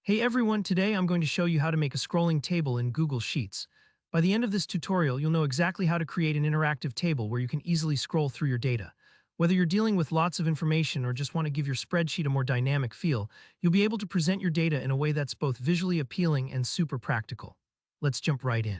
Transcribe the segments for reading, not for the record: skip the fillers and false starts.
Hey everyone, today I'm going to show you how to make a scrolling table in Google Sheets. By the end of this tutorial, you'll know exactly how to create an interactive table where you can easily scroll through your data. Whether you're dealing with lots of information or just want to give your spreadsheet a more dynamic feel, you'll be able to present your data in a way that's both visually appealing and super practical. Let's jump right in.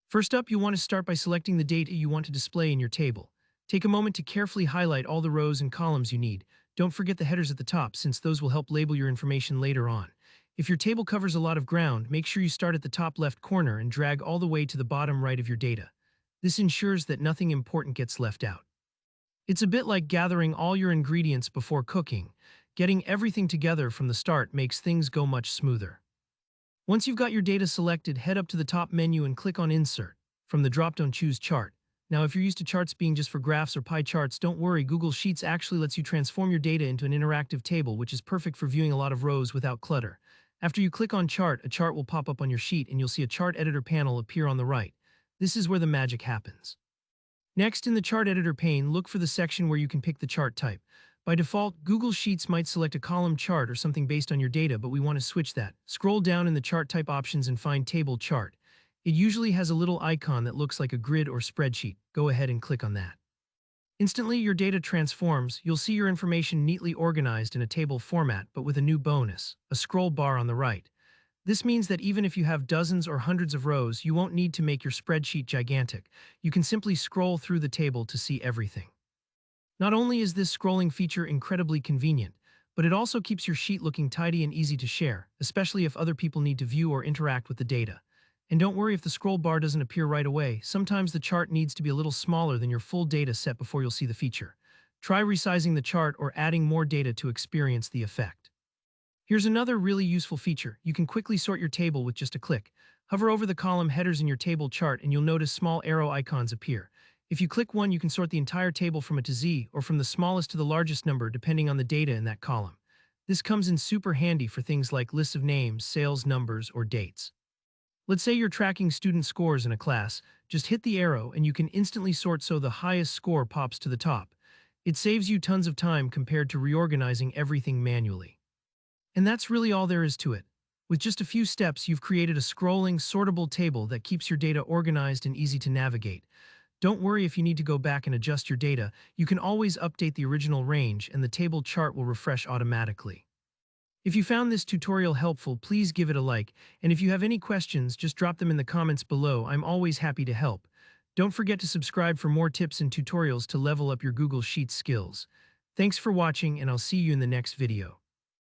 First up, you want to start by selecting the data you want to display in your table. Take a moment to carefully highlight all the rows and columns you need. Don't forget the headers at the top, since those will help label your information later on. If your table covers a lot of ground, make sure you start at the top left corner and drag all the way to the bottom right of your data. This ensures that nothing important gets left out. It's a bit like gathering all your ingredients before cooking. Getting everything together from the start makes things go much smoother. Once you've got your data selected, head up to the top menu and click on Insert. From the dropdown, choose Chart. Now, if you're used to charts being just for graphs or pie charts, don't worry, Google Sheets actually lets you transform your data into an interactive table, which is perfect for viewing a lot of rows without clutter. After you click on Chart, a chart will pop up on your sheet and you'll see a chart editor panel appear on the right. This is where the magic happens. Next, in the chart editor pane, look for the section where you can pick the chart type. By default, Google Sheets might select a column chart or something based on your data, but we want to switch that. Scroll down in the chart type options and find Table Chart. It usually has a little icon that looks like a grid or spreadsheet. Go ahead and click on that. Instantly, your data transforms. You'll see your information neatly organized in a table format, but with a new bonus, a scroll bar on the right. This means that even if you have dozens or hundreds of rows, you won't need to make your spreadsheet gigantic. You can simply scroll through the table to see everything. Not only is this scrolling feature incredibly convenient, but it also keeps your sheet looking tidy and easy to share, especially if other people need to view or interact with the data. And don't worry if the scroll bar doesn't appear right away. Sometimes the chart needs to be a little smaller than your full data set before you'll see the feature. Try resizing the chart or adding more data to experience the effect. Here's another really useful feature. You can quickly sort your table with just a click. Hover over the column headers in your table chart and you'll notice small arrow icons appear. If you click one, you can sort the entire table from A to Z or from the smallest to the largest number depending on the data in that column. This comes in super handy for things like lists of names, sales numbers, or dates. Let's say you're tracking student scores in a class. Just hit the arrow and you can instantly sort so the highest score pops to the top. It saves you tons of time compared to reorganizing everything manually. And that's really all there is to it. With just a few steps, you've created a scrolling, sortable table that keeps your data organized and easy to navigate. Don't worry if you need to go back and adjust your data. You can always update the original range and the table chart will refresh automatically. If you found this tutorial helpful, please give it a like, and if you have any questions, just drop them in the comments below. I'm always happy to help. Don't forget to subscribe for more tips and tutorials to level up your Google Sheets skills. Thanks for watching, and I'll see you in the next video.